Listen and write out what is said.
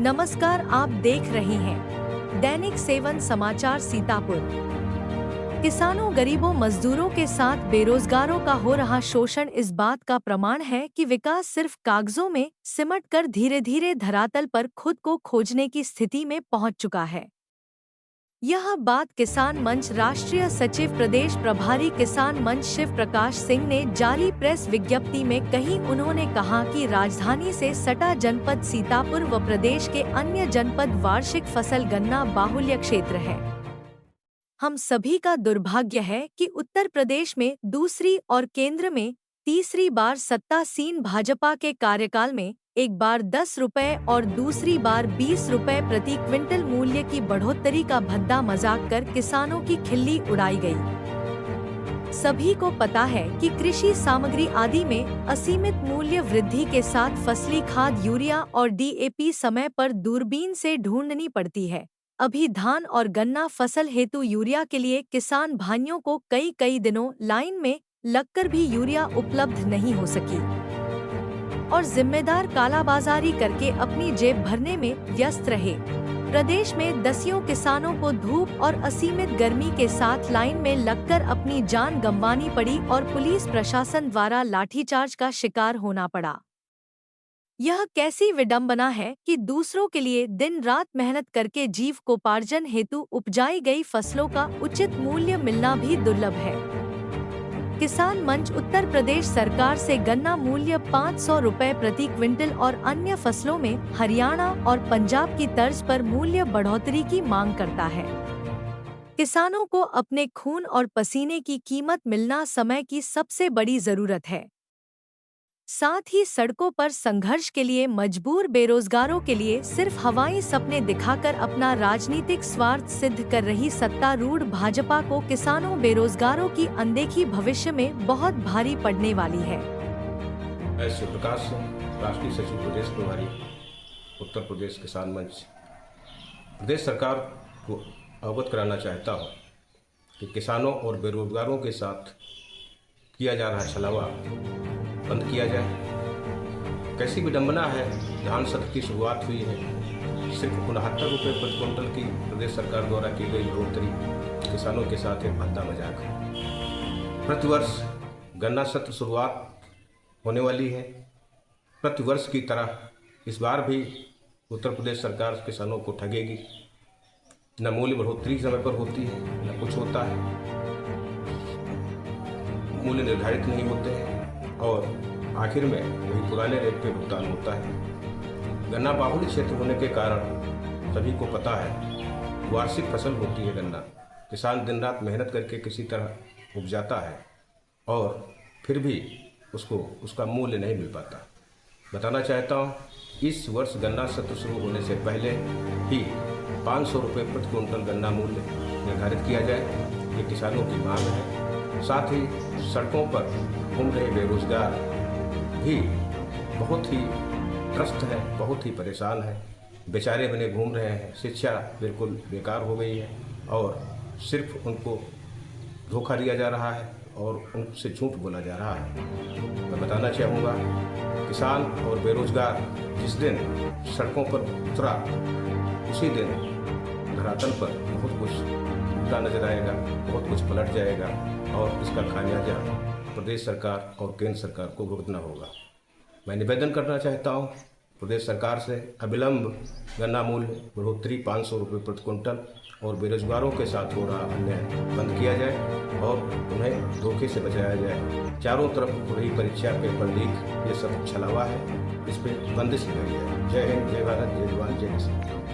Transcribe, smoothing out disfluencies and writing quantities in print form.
नमस्कार, आप देख रहे हैं दैनिक सेवन समाचार सीतापुर। किसानों, गरीबों, मजदूरों के साथ बेरोजगारों का हो रहा शोषण इस बात का प्रमाण है कि विकास सिर्फ कागजों में सिमट कर धीरे धीरे धरातल पर खुद को खोजने की स्थिति में पहुंच चुका है। यह बात किसान मंच राष्ट्रीय सचिव प्रदेश प्रभारी किसान मंच शिव प्रकाश सिंह ने जारी प्रेस विज्ञप्ति में कही। उन्होंने कहा कि राजधानी से सटा जनपद सीतापुर व प्रदेश के अन्य जनपद वार्षिक फसल गन्ना बाहुल्य क्षेत्र है। हम सभी का दुर्भाग्य है कि उत्तर प्रदेश में दूसरी और केंद्र में तीसरी बार सत्तासीन भाजपा के कार्यकाल में एक बार 10 रुपए और दूसरी बार 20 रुपए प्रति क्विंटल मूल्य की बढ़ोतरी का भद्दा मजाक कर किसानों की खिल्ली उड़ाई गई। सभी को पता है कि कृषि सामग्री आदि में असीमित मूल्य वृद्धि के साथ फसली खाद यूरिया और डीएपी समय पर दूरबीन से ढूंढनी पड़ती है। अभी धान और गन्ना फसल हेतु यूरिया के लिए किसान भाइयों को कई दिनों लाइन में लगकर भी यूरिया उपलब्ध नहीं हो सकी और जिम्मेदार कालाबाजारी करके अपनी जेब भरने में व्यस्त रहे। प्रदेश में दसियों किसानों को धूप और असीमित गर्मी के साथ लाइन में लगकर अपनी जान गंवानी पड़ी और पुलिस प्रशासन द्वारा लाठीचार्ज का शिकार होना पड़ा। यह कैसी विडंबना है कि दूसरों के लिए दिन रात मेहनत करके जीविकोपार्जन हेतु उपजाई गई फसलों का उचित मूल्य मिलना भी दुर्लभ है। किसान मंच उत्तर प्रदेश सरकार से गन्ना मूल्य 500 रुपए प्रति क्विंटल और अन्य फसलों में हरियाणा और पंजाब की तर्ज पर मूल्य बढ़ोतरी की मांग करता है। किसानों को अपने खून और पसीने की कीमत मिलना समय की सबसे बड़ी जरूरत है। साथ ही सड़कों पर संघर्ष के लिए मजबूर बेरोजगारों के लिए सिर्फ हवाई सपने दिखाकर अपना राजनीतिक स्वार्थ सिद्ध कर रही सत्तारूढ़ भाजपा को किसानों बेरोजगारों की अनदेखी भविष्य में बहुत भारी पड़ने वाली है। मैं शिव प्रकाश सिंह, राष्ट्रीय सचिव प्रदेश प्रभारी उत्तर प्रदेश किसान मंच, प्रदेश सरकार को अवगत कराना चाहता हूँ कि किसानों और बेरोजगारों के साथ किया जा रहा छलावा बंद किया जाए। कैसी विडंबना है, धान सत्र की शुरुआत हुई है, सिर्फ 69 रुपये प्रति क्विंटल की प्रदेश सरकार द्वारा की गई बढ़ोतरी किसानों के साथ एक भद्दा मजाक है। प्रतिवर्ष गन्ना सत्र शुरुआत होने वाली है। प्रतिवर्ष की तरह इस बार भी उत्तर प्रदेश सरकार किसानों को ठगेगी। न मूल्य बढ़ोतरी समय पर होती है, न कुछ होता है, मूल्य निर्धारित नहीं होते हैं और आखिर में वही पुराने रेट पे भुगतान होता है। गन्ना बाहुल्य क्षेत्र होने के कारण सभी को पता है वार्षिक फसल होती है गन्ना। किसान दिन रात मेहनत करके किसी तरह उपजाता है और फिर भी उसको उसका मूल्य नहीं मिल पाता। बताना चाहता हूँ, इस वर्ष गन्ना सत्र शुरू होने से पहले ही 500 रुपये प्रति क्विंटल गन्ना मूल्य निर्धारित किया जाए। ये किसानों की मांग है। साथ ही सड़कों पर घूम रहे बेरोजगार भी बहुत ही त्रस्त हैं, बहुत ही परेशान हैं, बेचारे बने घूम रहे हैं। शिक्षा बिल्कुल बेकार हो गई है और सिर्फ उनको धोखा दिया जा रहा है और उनसे झूठ बोला जा रहा है। मैं बताना चाहूँगा, किसान और बेरोजगार जिस दिन सड़कों पर उतरा उसी दिन धरातल पर बहुत कुछ उल्टा नजर आएगा, बहुत कुछ पलट जाएगा और इसका खामियाजा प्रदेश सरकार और केंद्र सरकार को भुगतना होगा। मैं निवेदन करना चाहता हूँ प्रदेश सरकार से, अविलंब गन्ना मूल्य बढ़ोतरी 500 रुपये प्रति क्विंटल और बेरोजगारों के साथ हो रहा अन्याय बंद किया जाए और उन्हें धोखे से बचाया जाए। चारों तरफ हो रही परीक्षा, पेपर लीक, ये सब छलावा है, इस पर बंदिश लगाई जाए। जय हिंद, जय भारत, जय जवान, जय किसान।